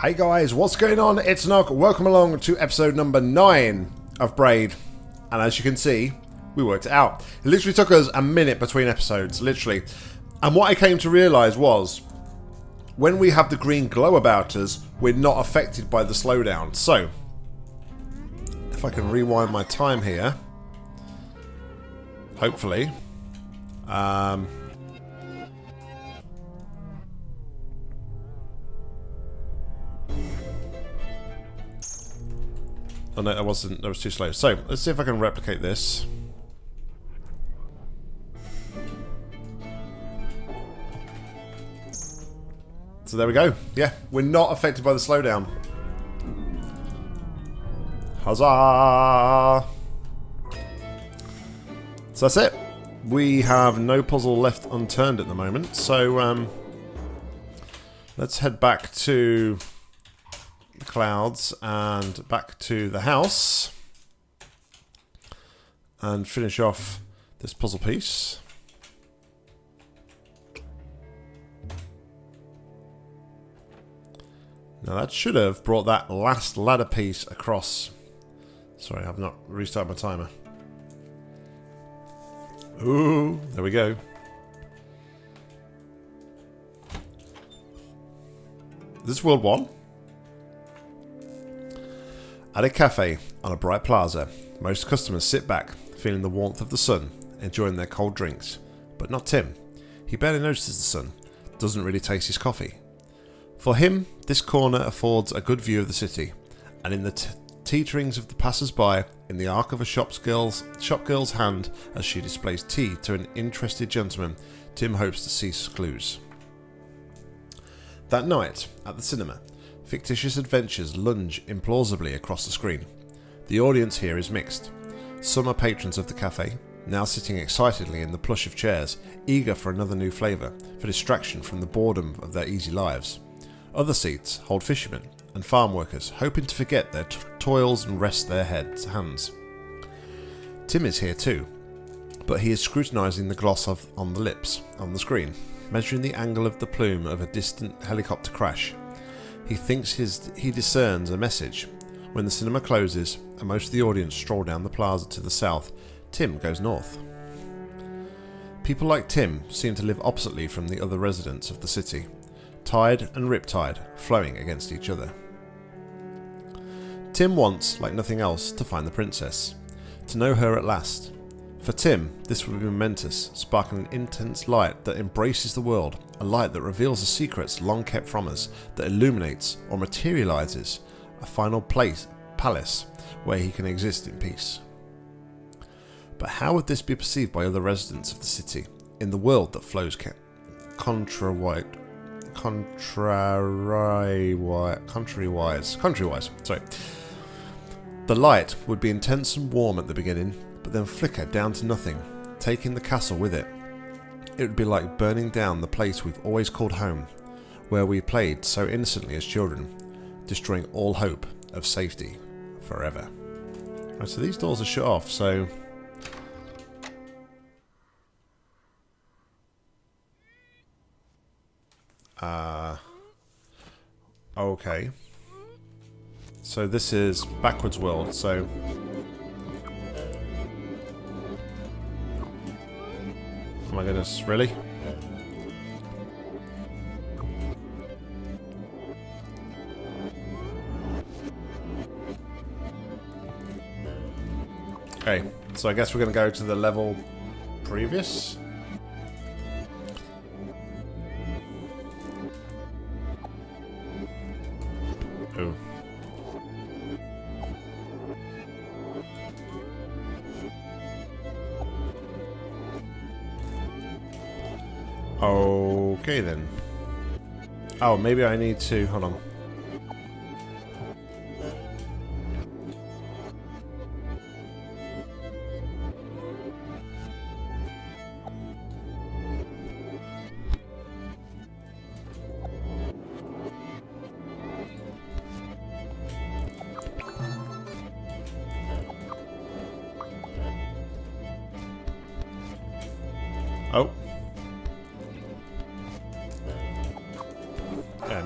Hey guys, what's going on? It's Nock. Welcome along to episode number 9 of Braid. And as you can see, we worked it out. It literally took us a minute between episodes, literally. And what I came to realise was, when we have the green glow about us, we're not affected by the slowdown. So, if I can rewind my time here, hopefully. Oh no, that was too slow. So, let's see if I can replicate this. So there we go. Yeah, we're not affected by the slowdown. Huzzah! So that's it. We have no puzzle left unturned at the moment. So, let's head back to the clouds and back to the house and finish off this puzzle piece. Now that should have brought that last ladder piece across. Sorry, I've not restarted my timer. Ooh, there we go. This is World 1. At a cafe on a bright plaza, most customers sit back, feeling the warmth of the sun, enjoying their cold drinks. But not Tim. He barely notices the sun, doesn't really taste his coffee. For him, this corner affords a good view of the city, and in the teeterings of the passers-by, in the arc of a shopgirl's hand as she displays tea to an interested gentleman, Tim hopes to see clues. That night, at the cinema, fictitious adventures lunge implausibly across the screen. The audience here is mixed. Some are patrons of the cafe, now sitting excitedly in the plush of chairs, eager for another new flavour, for distraction from the boredom of their easy lives. Other seats hold fishermen and farm workers, hoping to forget their toils and rest their hands. Tim is here too, but he is scrutinising the gloss on the lips on the screen, measuring the angle of the plume of a distant helicopter crash. He thinks he discerns a message. When the cinema closes and most of the audience stroll down the plaza to the south, Tim goes north. People like Tim seem to live oppositely from the other residents of the city, tide and riptide flowing against each other. Tim wants, like nothing else, to find the princess, to know her at last. For Tim, this would be momentous, sparking an intense light that embraces the world, a light that reveals the secrets long kept from us, that illuminates or materializes a final palace where he can exist in peace. But how would this be perceived by other residents of the city, in the world that flows countrywise? Sorry. The light would be intense and warm at the beginning, but then flicker down to nothing, taking the castle with it. It would be like burning down the place we've always called home, where we played so innocently as children, destroying all hope of safety forever. Right, so these doors are shut off, so okay. So this is backwards world, so oh my goodness, really? Okay, so I guess we're going to go to the level previous. Ooh. Okay then. Oh, maybe I need to... Hold on.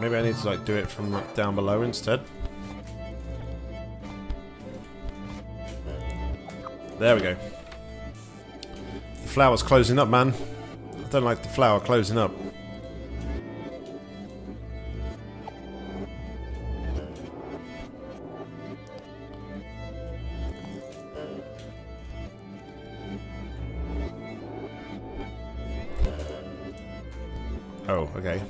maybe I need to like do it from like, down below instead. There we go. The flower's closing up, man. I don't like the flower closing up. Oh, okay.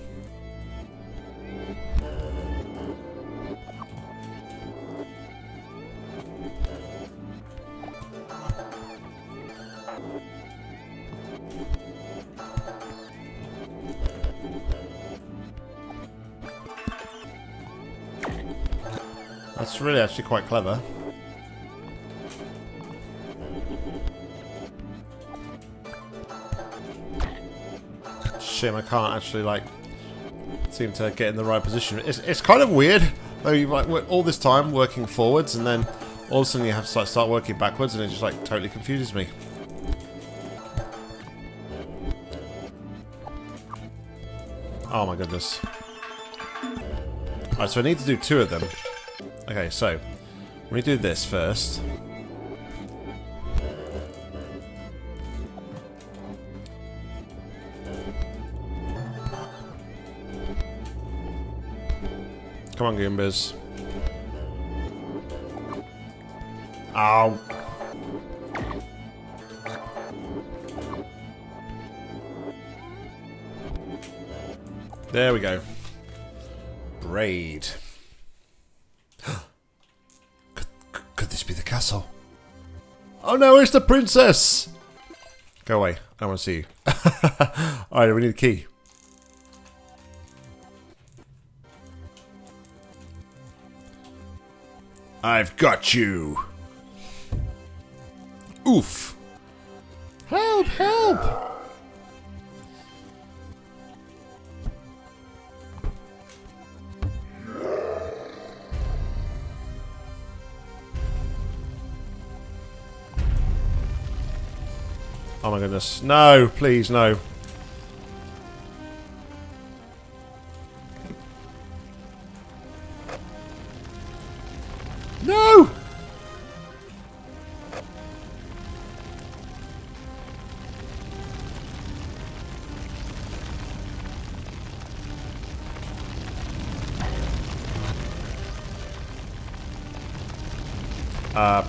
That's really actually quite clever. Shame I can't actually like seem to get in the right position. It's kind of weird though. You like work all this time working forwards, and then all of a sudden you have to like, start working backwards, and it just like totally confuses me. Oh my goodness. Alright, so I need to do 2 of them. Okay, so we do this first. Come on, Goombas. Ow. There we go. Braid. Could this be the castle? Oh no, it's the princess! Go away. I don't want to see you. Alright, we need a key. I've got you! Oof! Help! Help! Oh my goodness. No, please, no. No!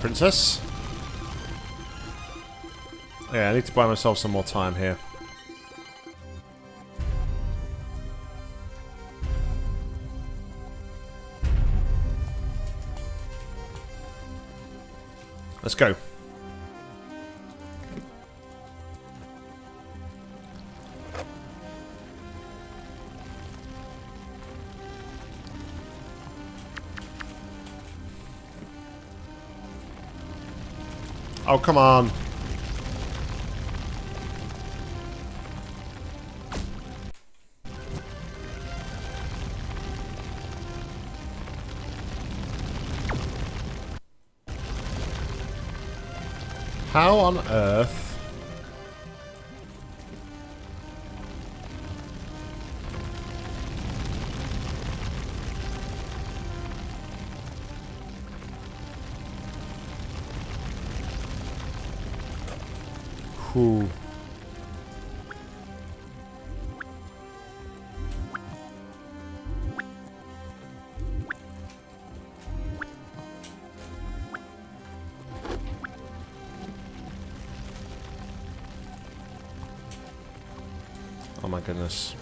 Princess? Yeah, I need to buy myself some more time here. Let's go. Oh, come on. How on earth? Whew. Oh my goodness.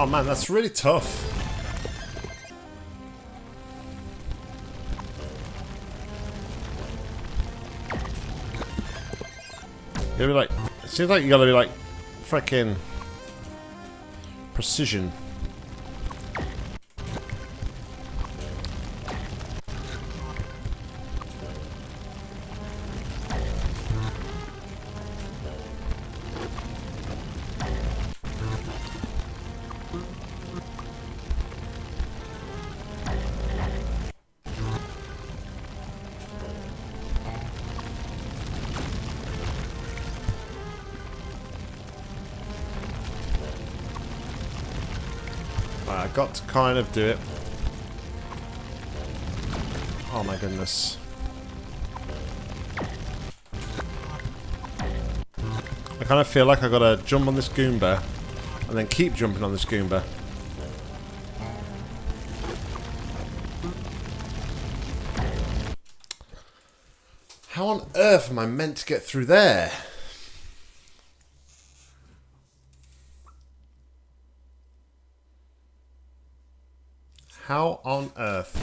Oh man, that's really tough. You gotta be like, it seems like you gotta be like, frickin' precision. I got to kind of do it. Oh my goodness. I kind of feel like I gotta jump on this Goomba and then keep jumping on this Goomba. How on earth am I meant to get through there? How on earth?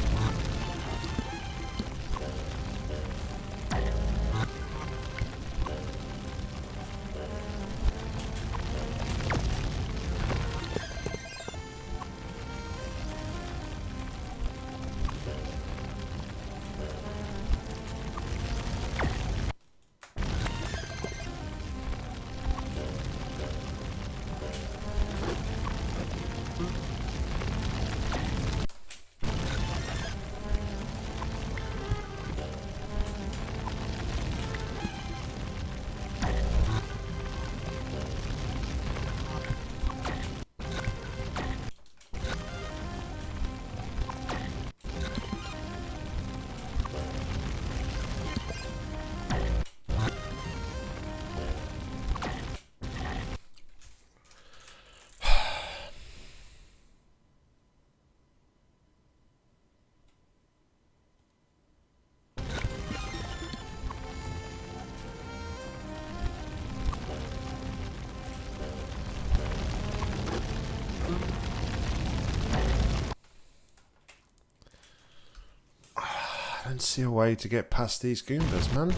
I don't see a way to get past these Goombas, man.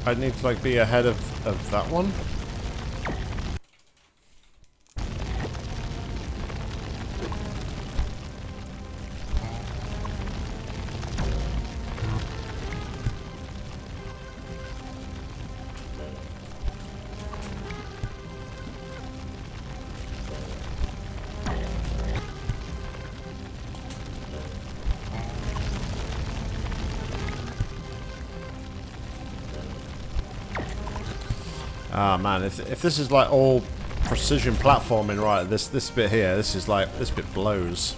I need to like be ahead of that one. Ah man, if this is like all precision platforming, right? This bit here, this bit blows.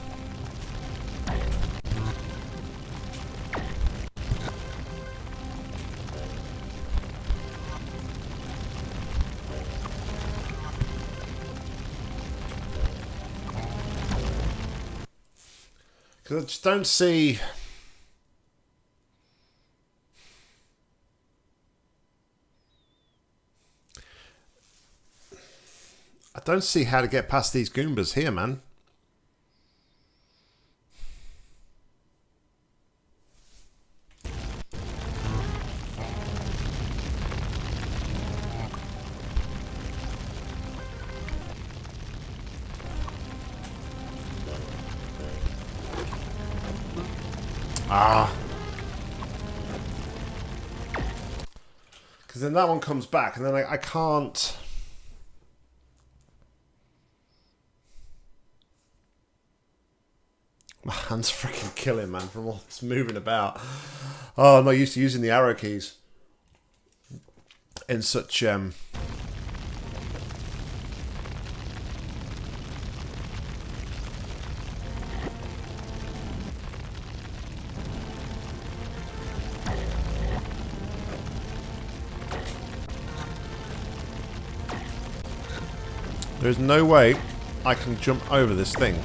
Because I just don't see. I don't see how to get past these Goombas here, man. Ah. Because then that one comes back, and then I can't. My hand's freaking killing, man, from all this moving about. Oh, I'm not used to using the arrow keys in such There's no way I can jump over this thing.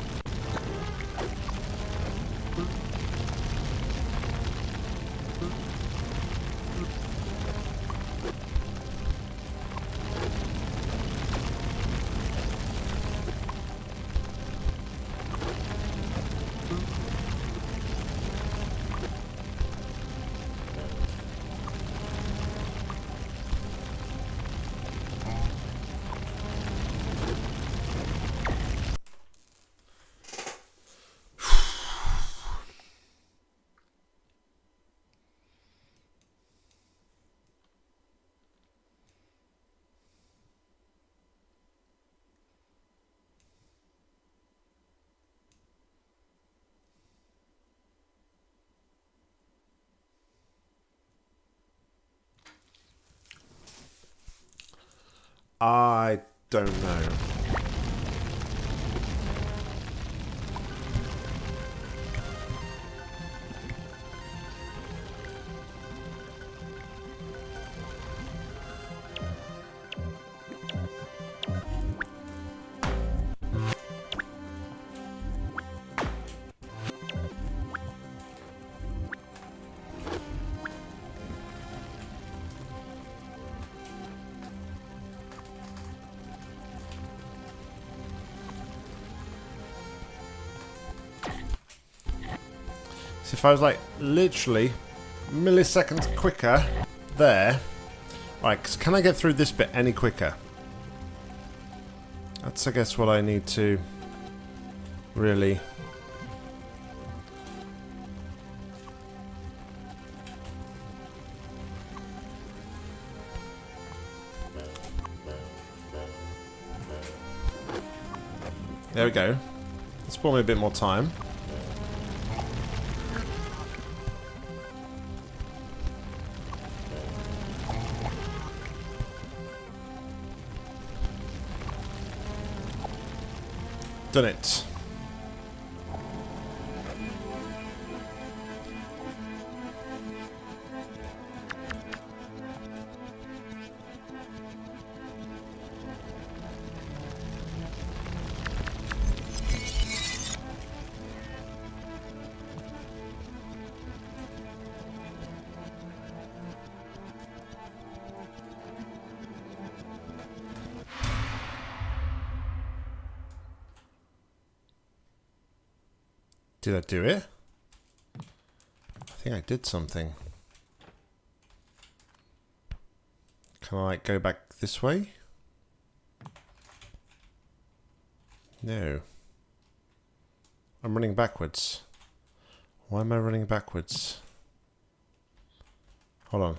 I don't know. So if I was like literally milliseconds quicker there. Right, can I get through this bit any quicker? That's I guess what I need to really... There we go. Let's bought me a bit more time. Done it. Did I do it? I think I did something. Can I go back this way? No. I'm running backwards. Why am I running backwards? Hold on.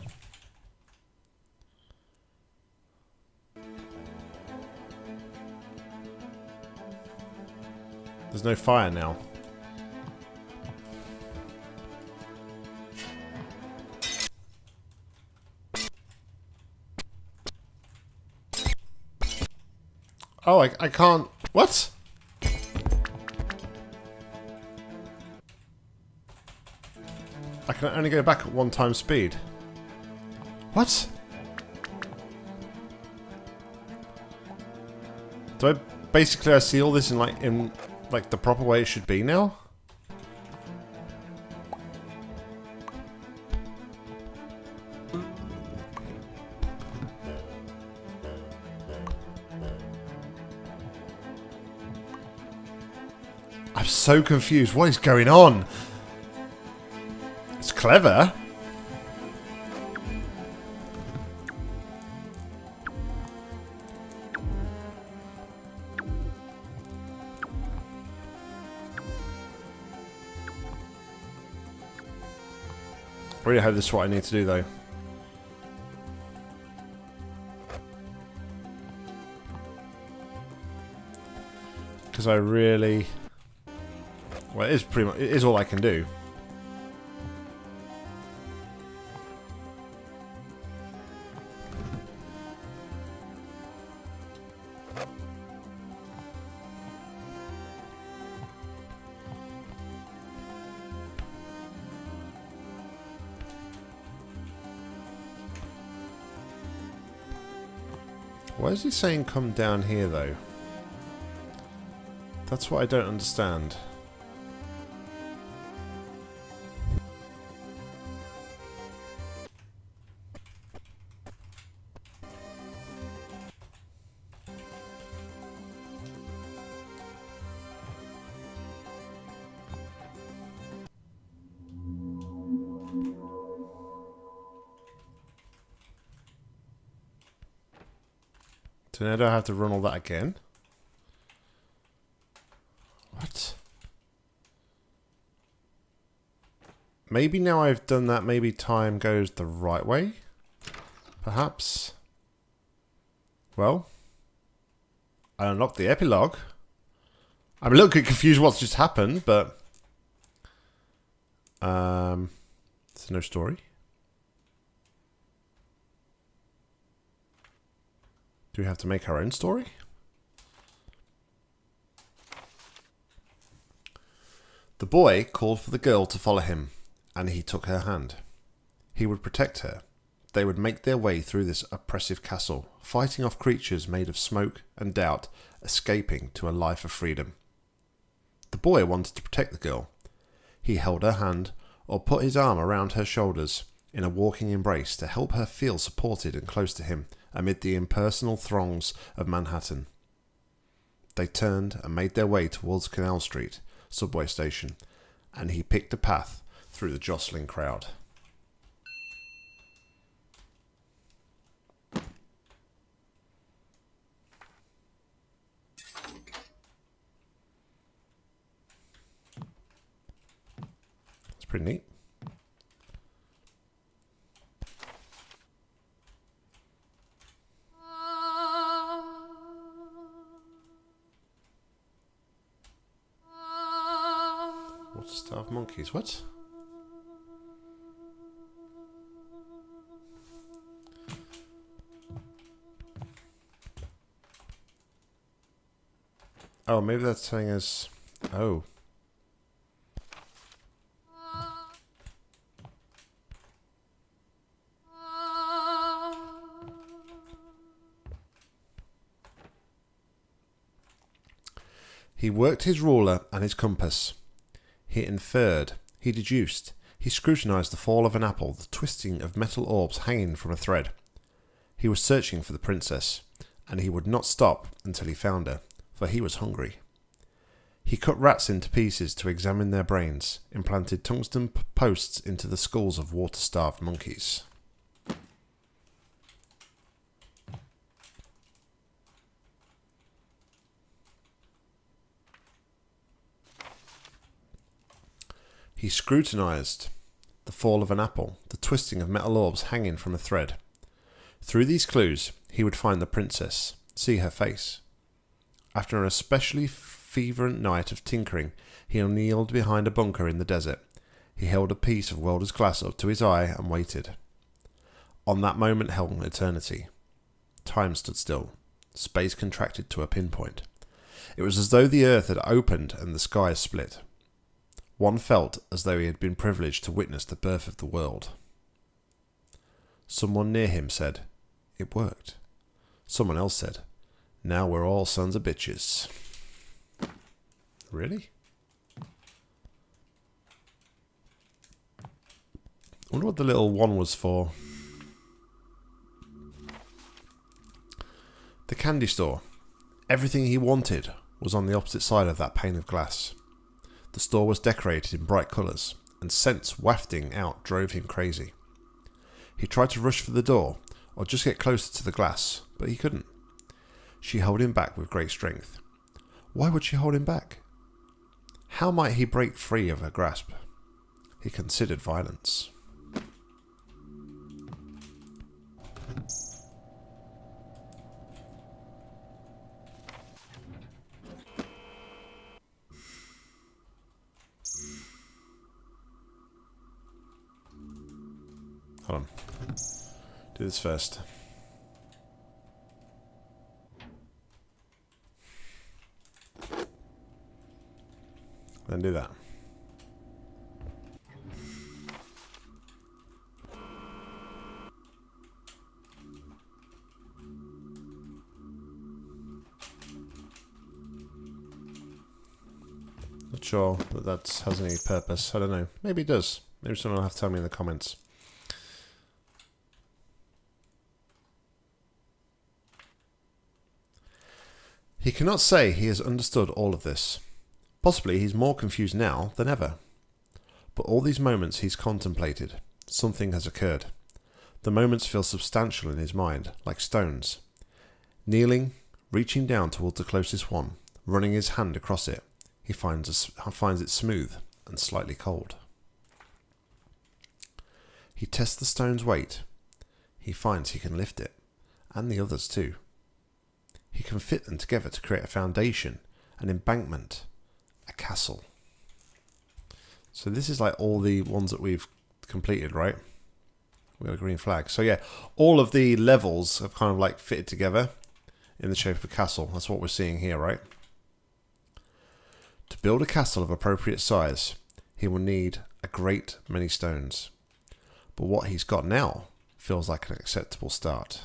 There's no fire now. Oh, I can't... What? I can only go back at 1 times speed. What? Do I... Basically, I see all this in like the proper way it should be now? I'm so confused. What is going on? It's clever. I really hope this is what I need to do, though. Because I really... Well, it is pretty much... It is all I can do. Why is he saying come down here, though? That's what I don't understand. So now do I have to run all that again? What? Maybe now I've done that, maybe time goes the right way? Perhaps? Well, I unlocked the epilogue. I'm a little bit confused what's just happened, but... There's no story. Do we have to make our own story? The boy called for the girl to follow him, and he took her hand. He would protect her. They would make their way through this oppressive castle, fighting off creatures made of smoke and doubt, escaping to a life of freedom. The boy wanted to protect the girl. He held her hand, or put his arm around her shoulders in a walking embrace to help her feel supported and close to him amid the impersonal throngs of Manhattan. They turned and made their way towards Canal Street subway station, and he picked a path through the jostling crowd. It's pretty neat. What's the Star of Monkeys? What? Oh, maybe that's telling us... Oh. He worked his ruler and his compass. He inferred, he deduced, he scrutinized the fall of an apple, the twisting of metal orbs hanging from a thread. He was searching for the princess, and he would not stop until he found her, for he was hungry. He cut rats into pieces to examine their brains, implanted tungsten posts into the skulls of water-starved monkeys. He scrutinized the fall of an apple, the twisting of metal orbs hanging from a thread. Through these clues, he would find the princess, see her face. After an especially fervent night of tinkering, he kneeled behind a bunker in the desert. He held a piece of welder's glass up to his eye and waited. On that moment held eternity. Time stood still. Space contracted to a pinpoint. It was as though the earth had opened and the sky split. One felt as though he had been privileged to witness the birth of the world. Someone near him said, "It worked." Someone else said, "Now we're all sons of bitches." Really? I wonder what the little one was for. The candy store. Everything he wanted was on the opposite side of that pane of glass. The store was decorated in bright colours, and scents wafting out drove him crazy. He tried to rush for the door, or just get closer to the glass, but he couldn't. She held him back with great strength. Why would she hold him back? How might he break free of her grasp? He considered violence. Hold on. Do this first. Then do that. Not sure that has any purpose. I don't know. Maybe it does. Maybe someone will have to tell me in the comments. He cannot say he has understood all of this. Possibly he's more confused now than ever. But all these moments he's contemplated, something has occurred. The moments feel substantial in his mind, like stones. Kneeling, reaching down towards the closest one, running his hand across it, he finds it smooth and slightly cold. He tests the stone's weight. He finds he can lift it, and the others too. He can fit them together to create a foundation, an embankment, a castle. So this is like all the ones that we've completed, right? We got a green flag. So yeah, all of the levels have kind of like fitted together. in the shape of a castle. That's what we're seeing here, right? To build a castle of appropriate size, he will need a great many stones. But what he's got now feels like an acceptable start.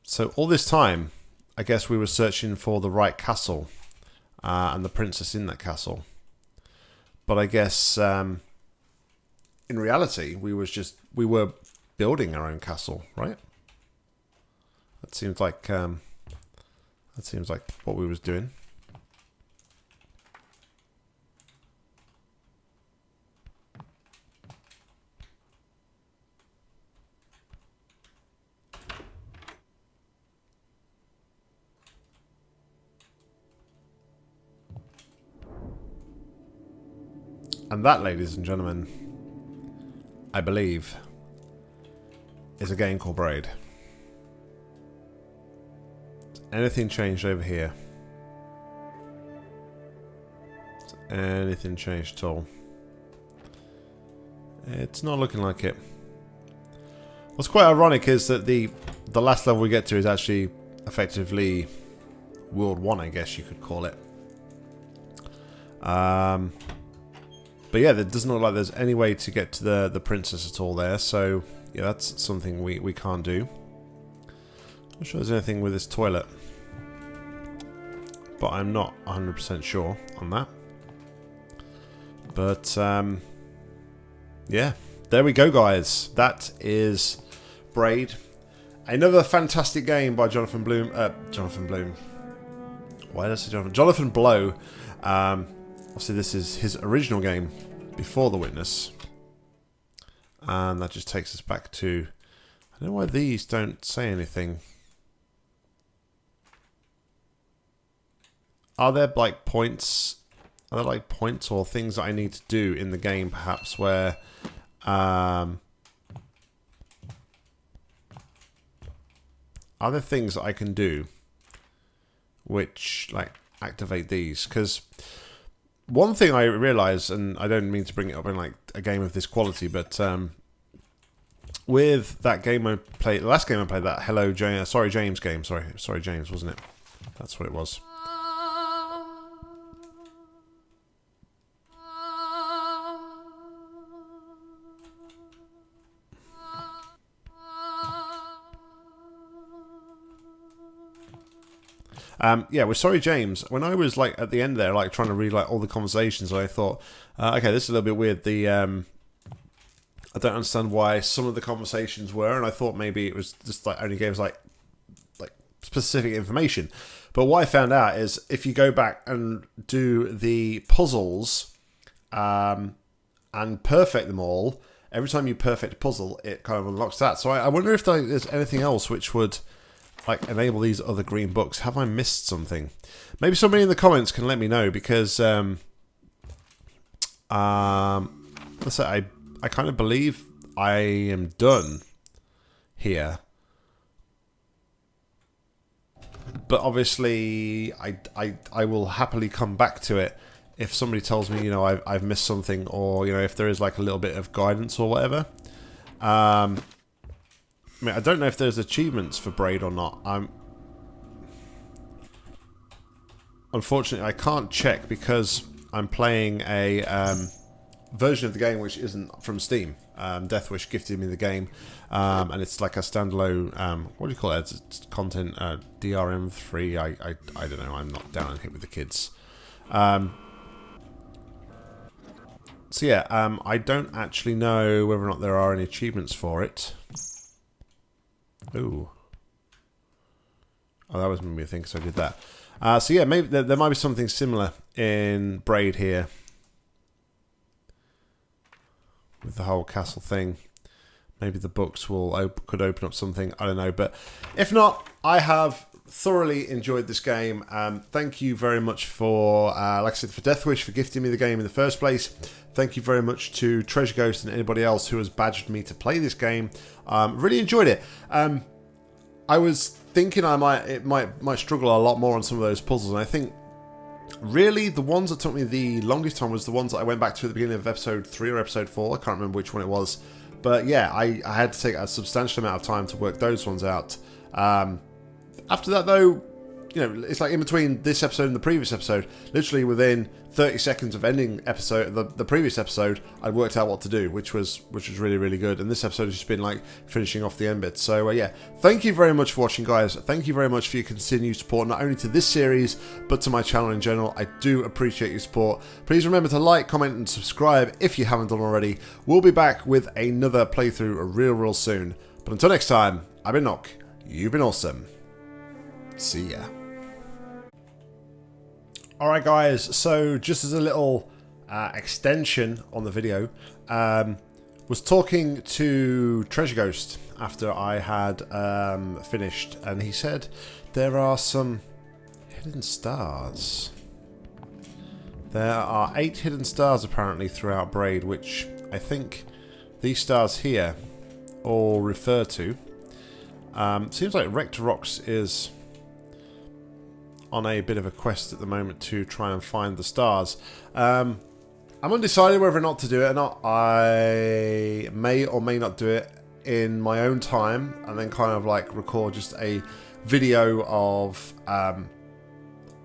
So all this time, I guess we were searching for the right castle and the princess in that castle. But I guess in reality, we were building our own castle, right? That seems like what we was doing. And that, ladies and gentlemen, I believe, is a game called Braid. Has anything changed over here? Has anything changed at all? It's not looking like it. What's quite ironic is that the last level we get to is actually effectively World 1, I guess you could call it. But yeah, there doesn't look like there's any way to get to the princess at all there, so yeah, that's something we can't do. Not sure there's anything with this toilet, but I'm not 100% sure on that. But yeah, there we go, guys. That is Braid, another fantastic game by Jonathan Bloom. Why did I say Jonathan? Jonathan Blow. Obviously, this is his original game before The Witness. And that just takes us back to... I don't know why these don't say anything. Are there like points? Are there like points or things that I need to do in the game, perhaps, where... are there things that I can do which, like, activate these? Because... one thing I realised, and I don't mean to bring it up in like a game of this quality, but with that game I played, the last game I played, that Hello James, Sorry James game, sorry James, wasn't it? That's what it was. Yeah, with Sorry James, when I was like at the end there, like trying to read like all the conversations, I thought, okay, this is a little bit weird. I don't understand why some of the conversations were, and I thought maybe it was just like only gave us like specific information. But what I found out is if you go back and do the puzzles and perfect them all, every time you perfect a puzzle, it kind of unlocks that. So I wonder if there's anything else which would like enable these other green books. Have I missed something? Maybe somebody in the comments can let me know, because let's say I kind of believe I am done here, but obviously I will happily come back to it if somebody tells me, you know, I've missed something, or, you know, if there is like a little bit of guidance or whatever. I mean, I don't know if there's achievements for Braid or not. Unfortunately, I can't check because I'm playing a version of the game which isn't from Steam. Deathwish gifted me the game, and it's like a standalone. What do you call it? It's content DRM3. I don't know. I'm not down and hit with the kids. So yeah, I don't actually know whether or not there are any achievements for it. Ooh. Oh, that was me, I think, so I did that. So yeah, maybe there might be something similar in Braid here with the whole castle thing. Maybe the books could open up something. I don't know, but if not, I have thoroughly enjoyed this game. Thank you very much for, like I said, for Deathwish for gifting me the game in the first place. Thank you very much to Treasure Ghost and anybody else who has badged me to play this game. Really enjoyed it. I was thinking it might struggle a lot more on some of those puzzles, and I think really the ones that took me the longest time was the ones that I went back to at the beginning of episode 3 or episode 4. I can't remember which one it was, but yeah, I had to take a substantial amount of time to work those ones out. After that, though, you know, it's like in between this episode and the previous episode, literally within 30 seconds of ending episode, the previous episode, I worked out what to do, which was really, really good. And this episode has just been like finishing off the end bit. So yeah, thank you very much for watching, guys. Thank you very much for your continued support, not only to this series, but to my channel in general. I do appreciate your support. Please remember to like, comment, and subscribe if you haven't done already. We'll be back with another playthrough real soon. But until next time, I've been Nock. You've been awesome. See ya. Alright guys, so just as a little extension on the video, was talking to Treasure Ghost after I had finished, and he said there are some hidden stars. There are 8 hidden stars apparently throughout Braid, which I think these stars here all refer to. Seems like Rectorox is on a bit of a quest at the moment to try and find the stars. I'm undecided whether or not to do it or not. I may or may not do it in my own time and then kind of like record just a video of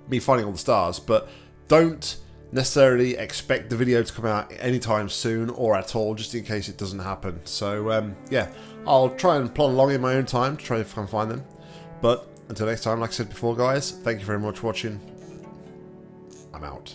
me finding all the stars, but don't necessarily expect the video to come out anytime soon or at all, just in case it doesn't happen. So yeah, I'll try and plod along in my own time to try and find them. But until next time, like I said before, guys, thank you very much for watching. I'm out.